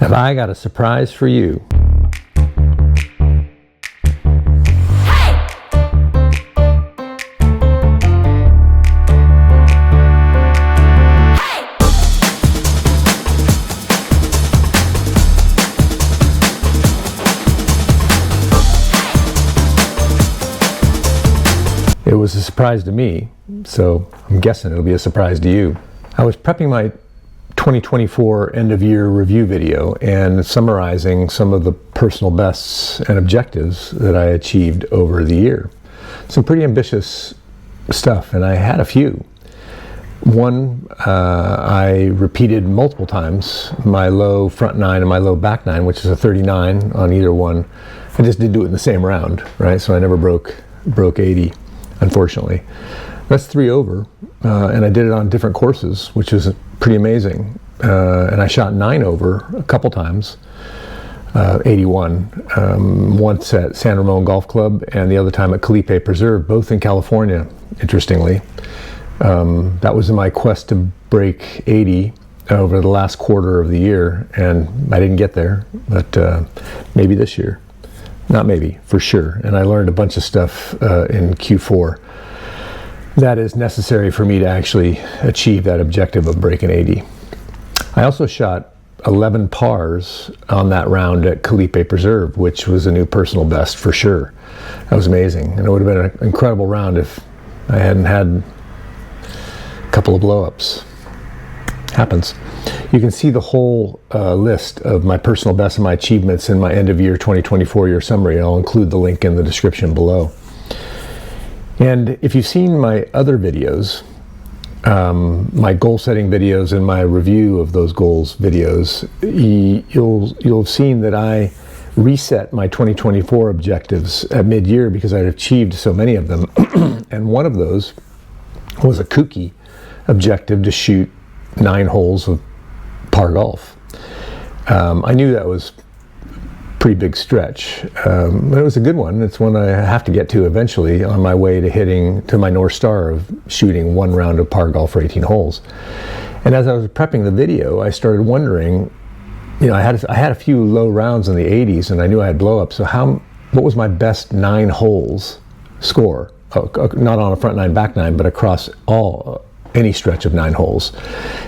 Have I got a surprise for you? It was a surprise to me, so I'm guessing it'll be a surprise to you. I was prepping my 2024 end-of-year review video and summarizing some of the personal bests and objectives that I achieved over the year. Some pretty ambitious stuff, and I had a few. One, I repeated multiple times my low front nine and my low back nine, which is a 39 on either one. I just did do it in the same round, right? So I never broke 80, unfortunately. That's 3 over, and I did it on different courses, which was pretty amazing. And I shot 9 over a couple times, 81, once at San Ramon Golf Club and the other time at Calipe Preserve, both in California, interestingly. That was in my quest to break 80 over the last quarter of the year, and I didn't get there, but maybe this year. Not maybe, for sure. And I learned a bunch of stuff in Q4 that is necessary for me to actually achieve that objective of breaking 80. I also shot 11 pars on that round at Calipe Preserve, which was a new personal best for sure. That was amazing. And it would have been an incredible round if I hadn't had a couple of blow-ups. Happens. You can see the whole list of my personal bests and my achievements in my end-of-year 2024 year summary. I'll include the link in the description below. And if you've seen my other videos, my goal-setting videos and my review of those goals videos, you'll have seen that I reset my 2024 objectives at mid-year because I'd achieved so many of them. And one of those was a kooky objective to shoot 9 holes of par golf. I knew that was a pretty big stretch, but it was a good one. It's one I have to get to eventually on my way to hitting to my North Star of shooting 1 round of par golf for 18 holes. And as I was prepping the video, I started wondering, you know, I had a few low rounds in the 80s, and I knew I had blow-ups. So what was my best 9 holes score? Not on a front nine, back nine, but across any stretch of 9 holes.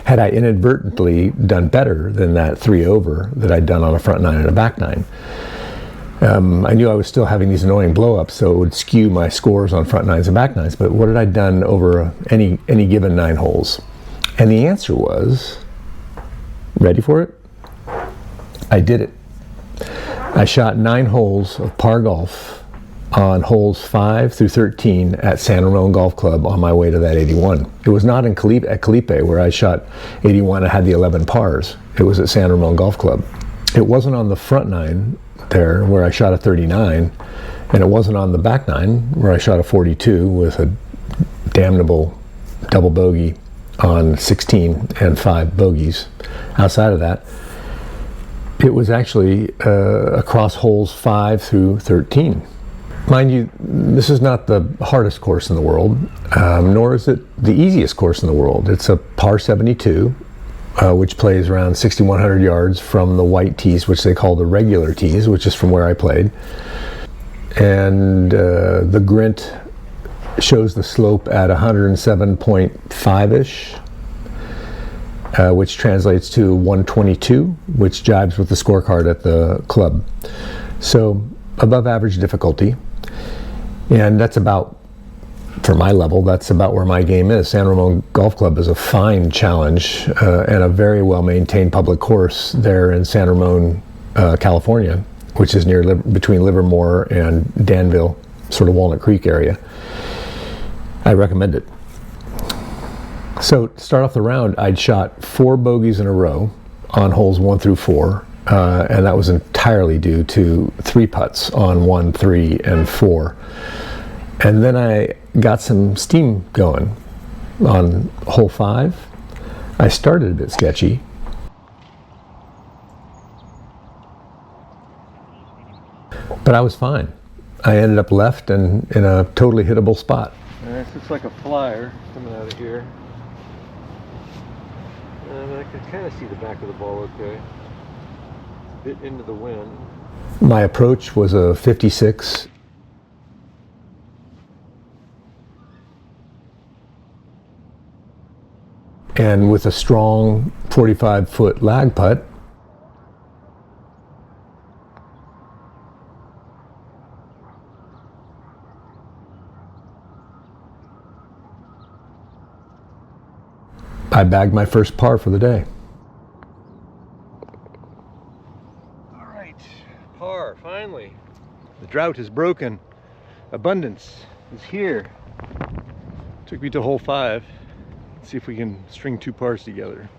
Had I inadvertently done better than that 3 over that I'd done on a front nine and a back nine? I knew I was still having these annoying blow-ups, so it would skew my scores on front nines and back nines, but what had I done over any given 9 holes? And the answer was, ready for it? I did it. I shot 9 holes of par golf on holes 5 through 13 at San Ramon Golf Club on my way to that 81. It was not at Calipe where I shot 81. I had the 11 pars. It was at San Ramon Golf Club. It wasn't on the front nine there where I shot a 39, and it wasn't on the back nine where I shot a 42 with a damnable double bogey on 16 and 5 bogeys. Outside of that, it was actually across holes 5 through 13. Mind you, this is not the hardest course in the world, nor is it the easiest course in the world. It's a par 72, which plays around 6,100 yards from the white tees, which they call the regular tees, which is from where I played. And the grint shows the slope at 107.5-ish, which translates to 122, which jibes with the scorecard at the club. So above average difficulty. And that's about, for my level, that's about where my game is. San Ramon Golf Club is a fine challenge and a very well-maintained public course there in San Ramon, California, which is between Livermore and Danville, sort of Walnut Creek area. I recommend it. So to start off the round, I'd shot 4 bogeys in a row on holes 1 through 4, and that was entirely due to 3 putts on 1, 3, and 4. And then I got some steam going on hole 5. I started a bit sketchy. But I was fine. I ended up left and in a totally hittable spot. This looks like a flyer coming out of here. And I can kind of see the back of the ball okay. bit into the wind. My approach was a 56. And with a strong 45-foot lag putt, I bagged my first par for the day. All right, par, finally. The drought is broken. Abundance is here. Took me to hole 5. Let's see if we can string 2 pars together.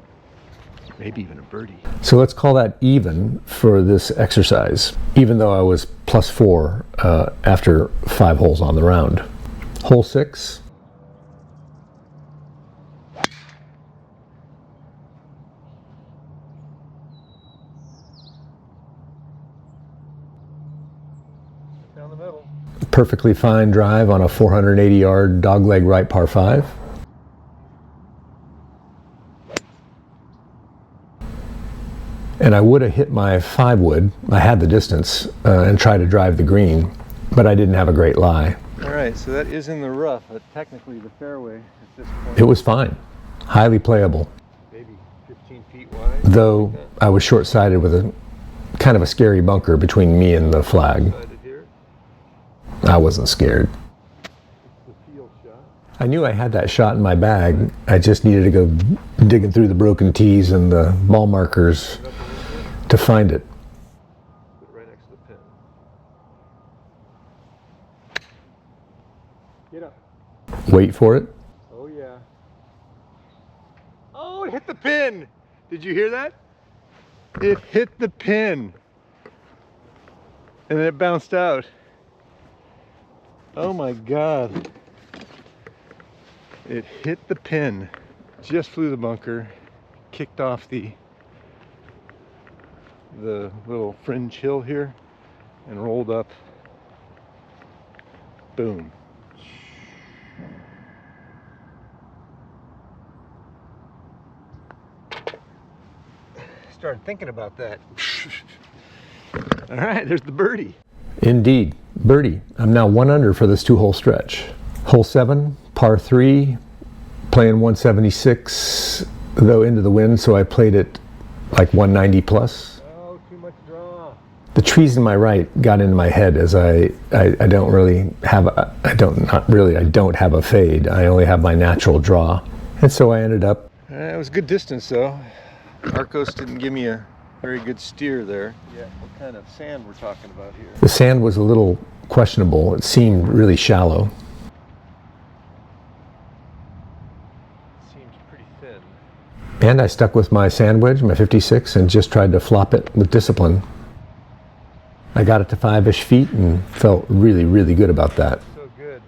Maybe even a birdie. So let's call that even for this exercise, even though I was +4 after 5 holes on the round. Hole 6. Down the middle. Perfectly fine drive on a 480-yard dogleg right par 5. And I would have hit my 5-wood. I had the distance and tried to drive the green, but I didn't have a great lie. All right, so that is in the rough, but technically the fairway at this point. It was fine, highly playable. Maybe 15 feet wide. Though like I was short-sighted with a kind of a scary bunker between me and the flag. here. I wasn't scared. It's the field shot. I knew I had that shot in my bag. I just needed to go digging through the broken tees and the ball markers to find it. Put it right next to the pin. Get up. Wait for it. Oh yeah. Oh, it hit the pin. Did you hear that? It hit the pin. And then it bounced out. Oh my God. It hit the pin. Just flew the bunker. Kicked off the little fringe hill here and rolled up. Boom. Started thinking about that. All right, there's the birdie. Indeed, birdie. I'm now 1 under for this 2-hole stretch. Hole 7, par 3, playing 176, though into the wind, so I played it like 190 plus. Oh, too much draw. The trees in my right got into my head as I don't really have I don't have a fade. I only have my natural draw, and so I ended up. It was a good distance though. Arcos didn't give me a very good steer there. Yeah, what kind of sand we're talking about here? The sand was a little questionable. It seemed really shallow. It seems pretty thin. And I stuck with my sand wedge, my 56, and just tried to flop it with discipline. I got it to 5-ish feet and felt really, really good about that. So good.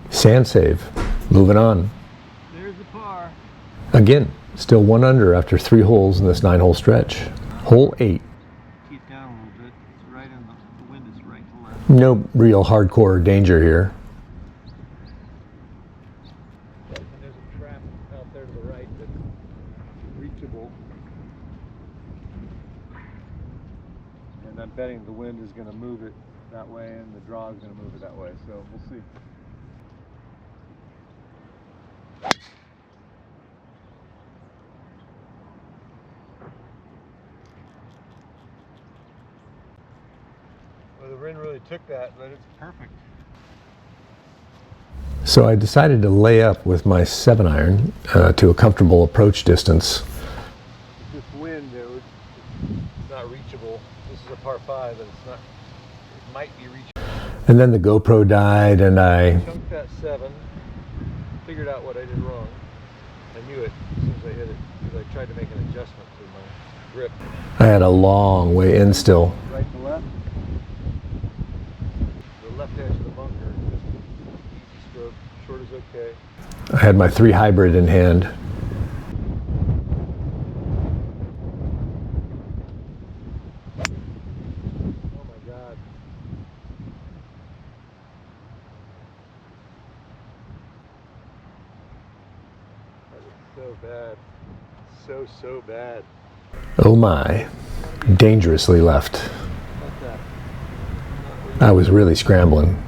Sand save. Moving on. There's the par. Again, still 1 under after 3 holes in this 9-hole stretch. Hole 8. Keep down a little bit. It's right in the wind is right to left. No real hardcore danger here. And there's a trap out there to the right that's reachable. And I'm betting the wind is going to move it that way and the draw is going to move it that way. So we'll see. Well, the wind really took that, but it's perfect. So I decided to lay up with my 7-iron to a comfortable approach distance. This wind, it's not reachable. This is a par 5, and it's not. It might be reachable. And then the GoPro died, and I Chunked that 7. Figured out what I did wrong. I knew it as soon as I hit it because I tried to make an adjustment to my grip. I had a long way in still. Right to left. The left edge of the bunker. Just easy stroke. Short is okay. I had my 3 hybrid in hand. Oh my God. So bad. So bad. Oh my, dangerously left. I was really scrambling. Man,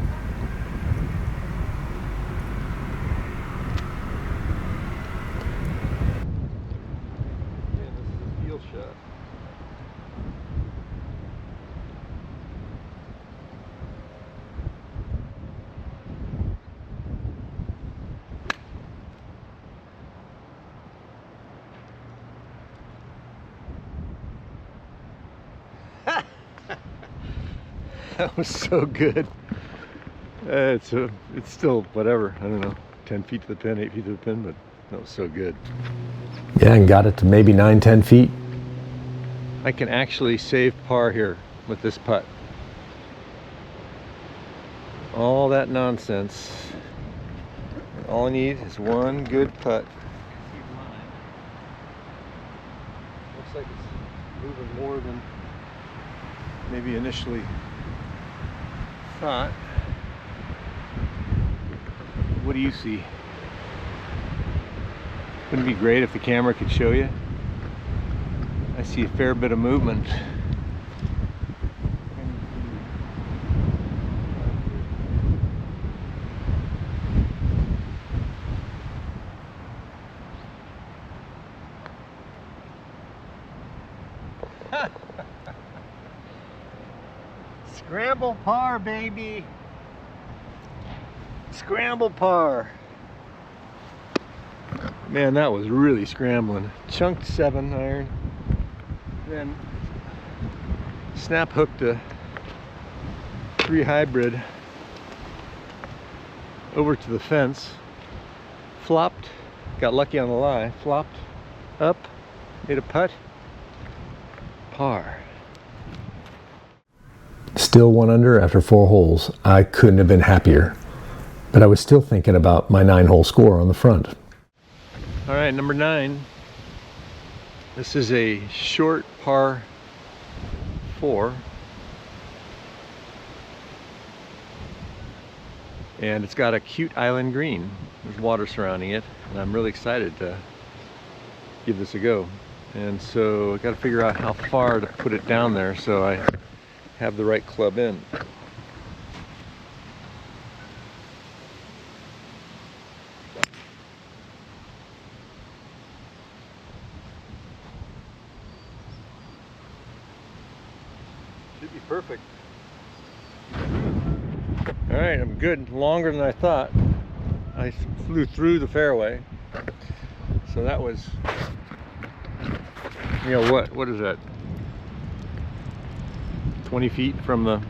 this is a field shot. That was so good. It's still whatever. I don't know, 10 feet to the pin, 8 feet to the pin, but that was so good. Yeah, and got it to maybe 9-10 feet. I can actually save par here with this putt. All that nonsense. All I need is one good putt. Looks like it's moving more than maybe initially thought. What do you see? Wouldn't it be great if the camera could show you? I see a fair bit of movement. Scramble par, baby. Scramble par. Man, that was really scrambling. Chunked 7-iron, then snap hooked a 3 hybrid over to the fence, flopped, got lucky on the lie, flopped up, made a putt, par. Still 1 under after 4 holes. I couldn't have been happier. But I was still thinking about my 9-hole score on the front. All right, number 9. This is a short par 4. And it's got a cute island green. There's water surrounding it, and I'm really excited to give this a go. And so I got to figure out how far to put it down there so I have the right club in. Should be perfect. All right, I'm good. Longer than I thought. I flew through the fairway. So that was, you know, what is that? 20 feet from the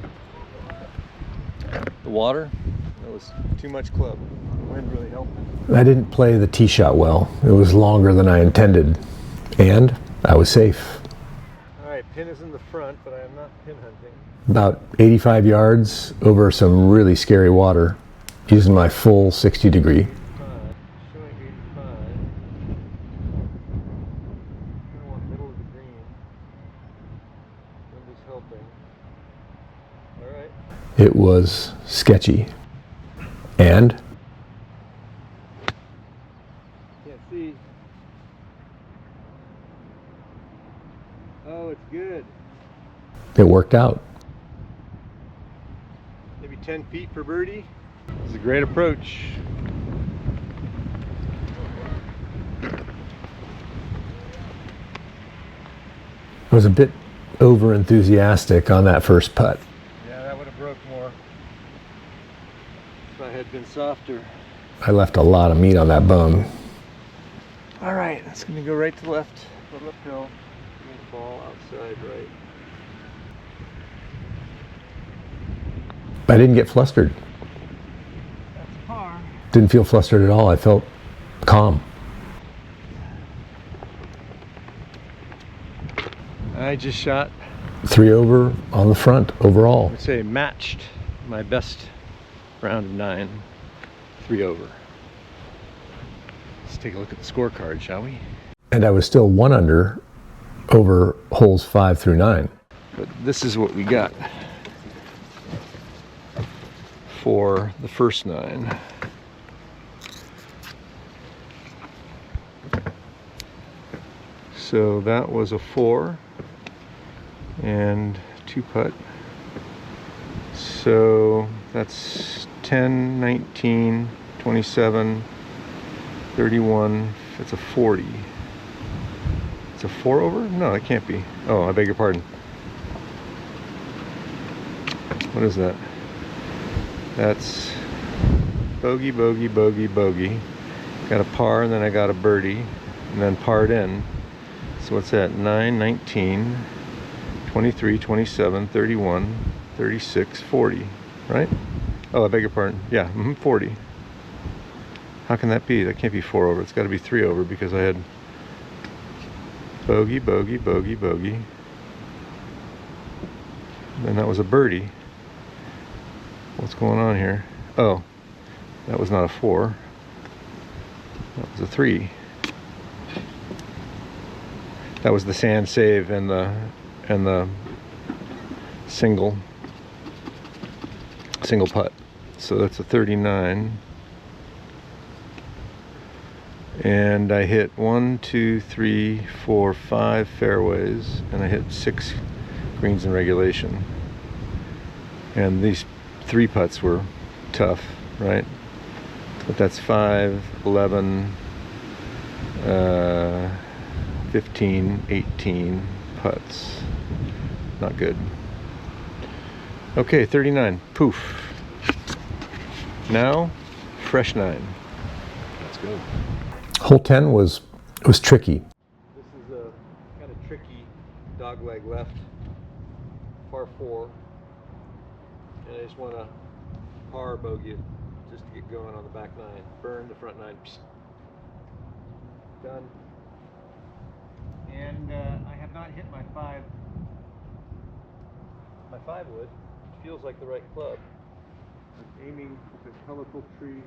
water. That was too much club. The wind really helped. I didn't play the tee shot well. It was longer than I intended. And I was safe. All right, pin is in the front, but I am not pin hunting. About 85 yards over some really scary water, using my full 60 degree. Showing 85. I want middle of the green. Wind is helping. All right. It was sketchy. And Can't see. Oh, it's good. it worked out. Maybe 10 feet for birdie. This is a great approach. I was a bit over enthusiastic on that first putt. Yeah, that would have broke more if I had been softer. I left a lot of meat on that bone. All right, it's going to go right to left, a little uphill. Going to fall outside right. I didn't get flustered. That's par. Didn't feel flustered at all. I felt calm. I just shot, 3 over on the front overall. I'd say matched my best round of 9, 3 over. Let's take a look at the scorecard, shall we? And I was still 1 under over holes 5 through 9. But this is what we got for the first 9. So that was a 4 and 2 putt. So that's 10, 19, 27, 31. It's a 40. It's a 4 over? No, it can't be. Oh, I beg your pardon. What is that? That's bogey, bogey, bogey, bogey. Got a par, and then I got a birdie, and then parred in. So what's that? 9, 19, 23, 27, 31, 36, 40, right? Oh, I beg your pardon. Yeah, 40. How can that be? That can't be 4 over. It's got to be 3 over because I had bogey, bogey, bogey, bogey. And that was a birdie. What's going on here? Oh, that was not a 4. That was a 3. That was the sand save and the single putt. So that's a 39. And I hit 1, 2, 3, 4, 5 fairways, and I hit 6 greens in regulation. And these 3 putts were tough, right? But that's 5, 11, 15, 18 putts. Not good. Okay, 39. Poof. Now, fresh 9. Let's go. Hole 10 was tricky. This is a kind of tricky dogleg left, par 4. And I just want to par bogey it just to get going on the back 9. Burn the front 9. Psst. Done. And I have not hit my 5. My 5 wood. It feels like the right club. I'm aiming the colorful tree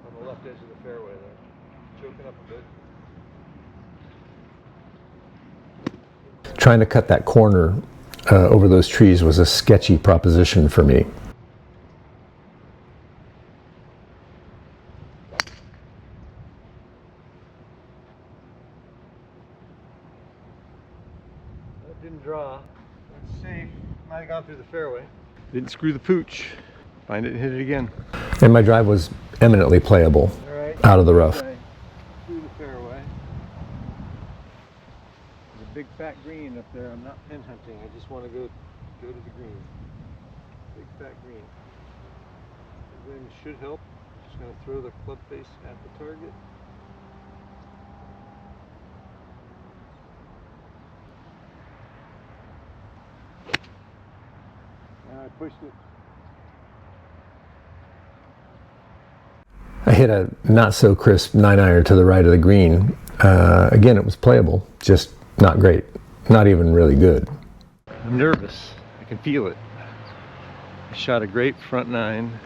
on the left edge of the fairway there. Choking up a bit. Trying to cut that corner over those trees was a sketchy proposition for me. That didn't draw. That's safe. Might have gone through the fairway. Didn't screw the pooch. Find it and hit it again. And my drive was eminently playable out of the rough. Through the fairway. There's a big fat green up there. I'm not pin hunting. I just want to go to the green. Big fat green. The wind should help. Just going to throw the club face at the target. Now I pushed it. I hit a not so crisp 9-iron to the right of the green. Again, it was playable, just not great. Not even really good. I'm nervous. I can feel it. I shot a great front 9,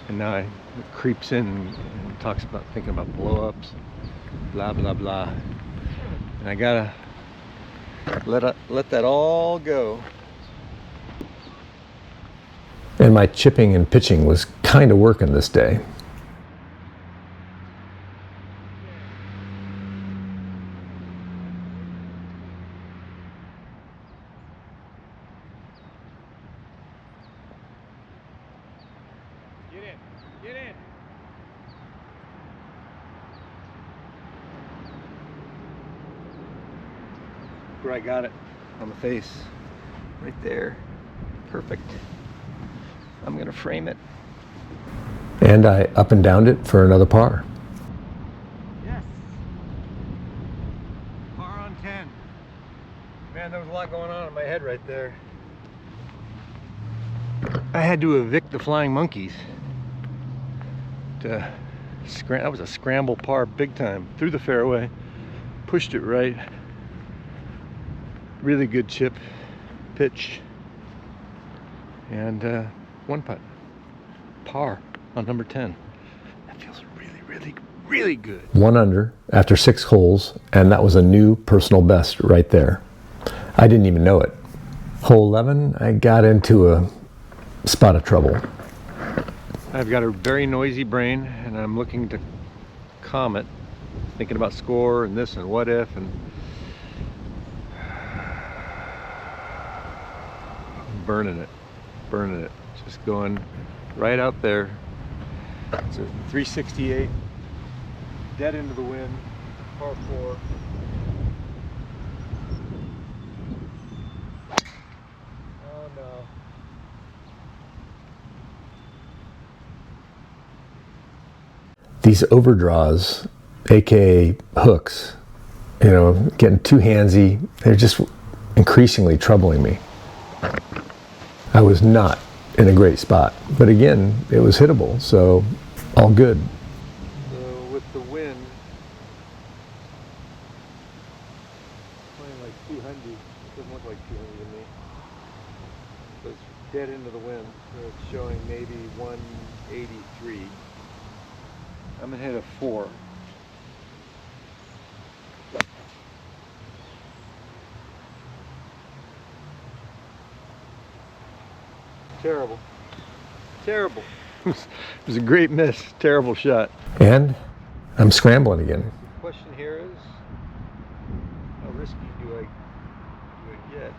and now it creeps in and talks about thinking about blow-ups, blah blah blah. And I gotta let that all go. And my chipping and pitching was kind of working this day. Get in. Where I got it on the face, right there. Perfect. I'm gonna frame it. And I up and downed it for another par. Yes. Par on 10. Man, there was a lot going on in my head right there. I had to evict the flying monkeys. That was a scramble par big time. Through the fairway, pushed it right. Really good chip, pitch, and 1 putt. Par on number 10. That feels really, really, really good. 1 under after 6 holes, and that was a new personal best right there. I didn't even know it. Hole 11, I got into a spot of trouble. I've got a very noisy brain, and I'm looking to calm it thinking about score and this and what if, and burning it, just going right out there. It's a 368, dead into the wind, par 4. Oh no. These overdraws, aka hooks, you know, getting too handsy, they're just increasingly troubling me. I was not in a great spot, but again, it was hittable, so all good. So with the wind, playing like 200, it doesn't look like 200 to me. So it's dead into the wind, so it's showing maybe 183. I'm gonna hit a 4. Terrible. Terrible. It was a great miss. Terrible shot. And I'm scrambling again. The question here is, how risky do I get?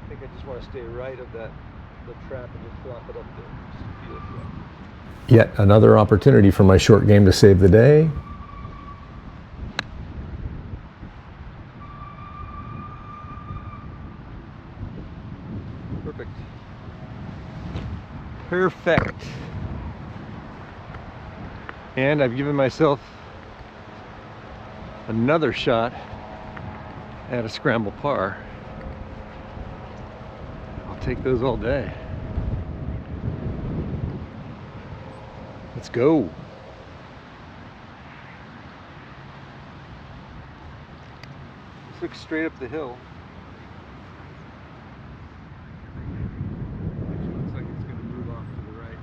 I think I just want to stay right of the trap and just flop it up there. Just feel it flop. Yet another opportunity for my short game to save the day. Perfect. Perfect. And I've given myself another shot at a scramble par. I'll take those all day. Let's go. Let's look straight up the hill. Actually, looks like it's going to move off to the right.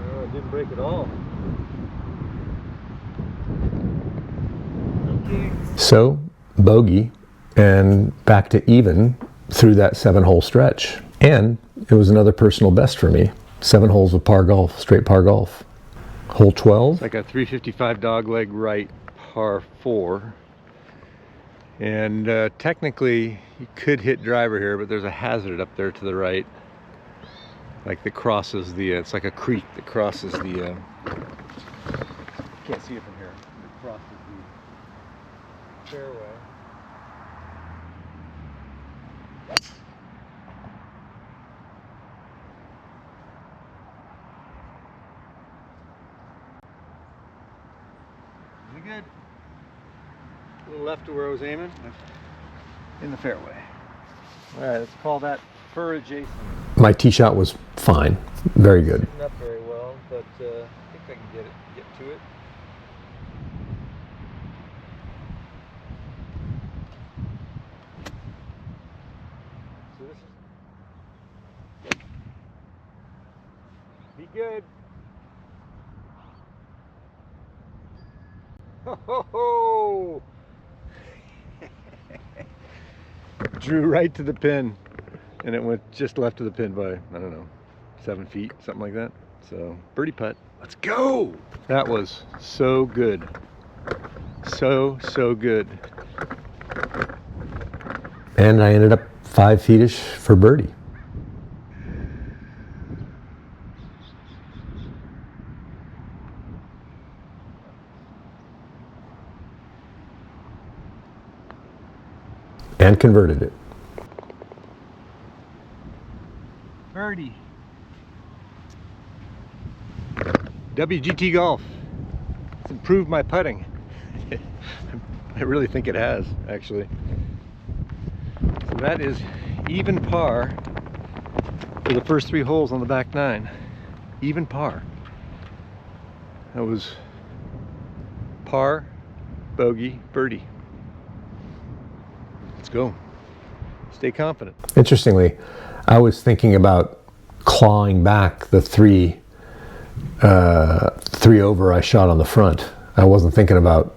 Oh, it didn't break at all. Okay. So, bogey, and back to even through that 7-hole stretch. And it was another personal best for me. 7 holes of par golf, straight par golf. Hole 12. It's like a 355 dogleg right, par 4. And technically, you could hit driver here, but there's a hazard up there to the right. Like that crosses the, it's like a creek that crosses the, you can't see it from here. It crosses the fairway. Is it good? A little left to where I was aiming. In the fairway. Alright, let's call that fur adjacent. My tee shot was fine. Very good. Not very well, but I think I can get to it. So this is... Be good. Ho ho ho! Drew right to the pin, and it went just left of the pin by, I don't know, 7 feet, something like that. So, birdie putt. Let's go! That was so good. So good. And I ended up 5 feet-ish for birdie. And converted it. Birdie. WGT Golf. It's improved my putting. I really think it has, actually. So that is even par for the first 3 holes on the back 9. Even par. That was par, bogey, birdie. Let's go. Stay confident. Interestingly, I was thinking about clawing back the 3 over I shot on the front. I wasn't thinking about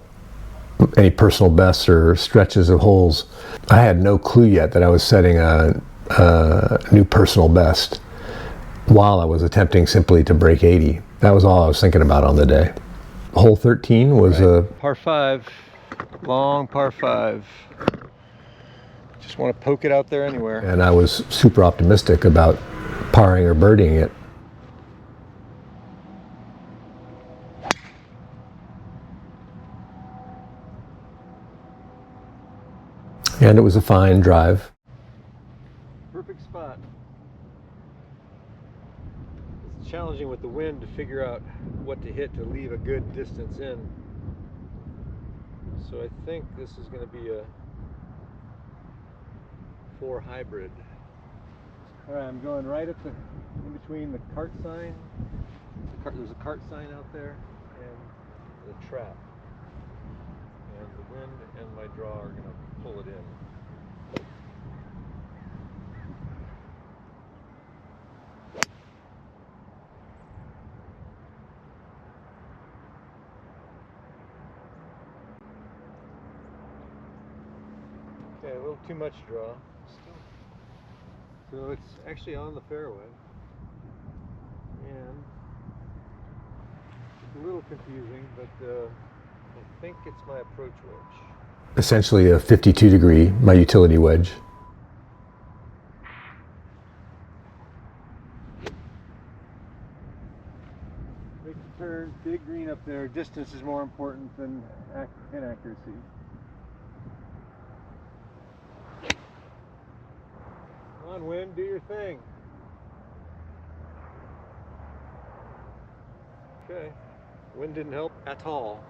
any personal bests or stretches of holes. I had no clue yet that I was setting a new personal best while I was attempting simply to break 80. That was all I was thinking about on the day. Hole 13 was a par 5, long par 5. Just want to poke it out there anywhere. And I was super optimistic about parring or birdieing it. And it was a fine drive. Perfect spot. It's challenging with the wind to figure out what to hit to leave a good distance in. So I think this is going to be a 4 hybrid. Alright, I'm going right at the, in between the cart sign. There's a cart sign out there, and the trap. And the wind and my draw are going to pull it in. Okay, a little too much draw. So it's actually on the fairway. And it's a little confusing, but I think it's my approach wedge. Essentially a 52 degree, my utility wedge. Make the turn, big green up there. Distance is more important than inaccuracy. Come on, wind, do your thing. Okay, wind didn't help at all.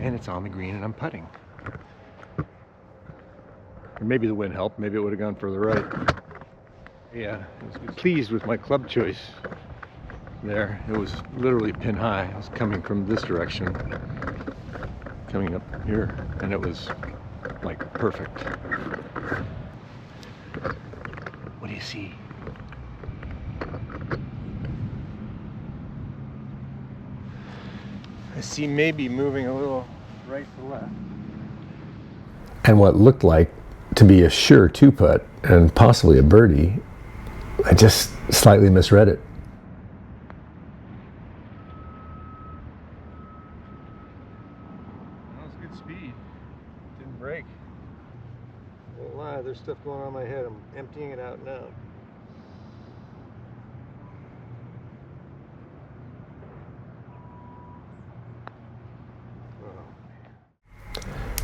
And it's on the green and I'm putting. Or maybe the wind helped, maybe it would have gone further right. Yeah, I was pleased with my club choice there. It was literally pin high. I was coming from this direction, coming up here, and it was like perfect. What do you see? I see maybe moving a little right to left. And what looked like to be a sure 2-putt and possibly a birdie, I just slightly misread it. That was good speed. Didn't break. Won't lie, there's stuff going on in my head. I'm emptying it out now.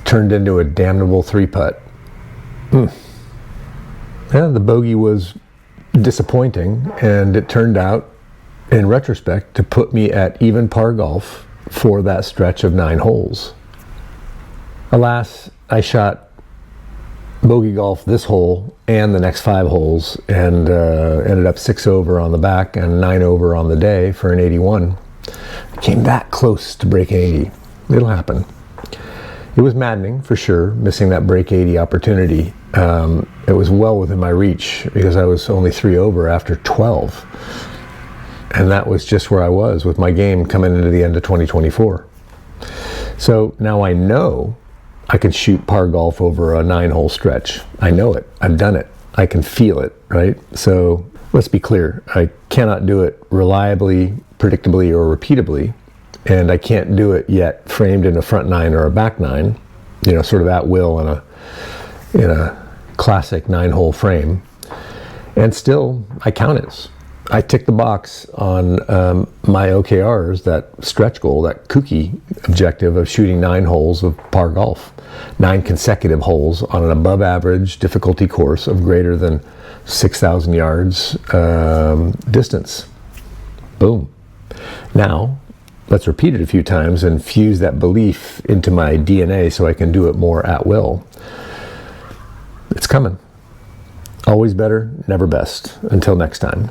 Turned into a damnable 3-putt. Yeah, the bogey was disappointing, and it turned out, in retrospect, to put me at even par golf for that stretch of 9 holes. Alas, I shot bogey golf this hole and the next 5 holes, and ended up 6 over on the back and 9 over on the day for an 81. I came that close to breaking 80. It'll happen. It was maddening, for sure, missing that break 80 opportunity. It was well within my reach because I was only 3 over after 12. And that was just where I was with my game coming into the end of 2024. So now I know I can shoot par golf over a 9-hole stretch. I know it. I've done it. I can feel it, right? So let's be clear. I cannot do it reliably, predictably, or repeatably. And I can't do it yet framed in a front 9 or a back 9, you know, sort of at will in a classic 9-hole frame. And still, I count it. I tick the box on my OKRs, that stretch goal, that kooky objective of shooting 9 holes of par golf. 9 consecutive holes on an above average difficulty course of greater than 6,000 yards distance. Boom. Now, let's repeat it a few times and fuse that belief into my DNA so I can do it more at will. It's coming. Always better, never best. Until next time.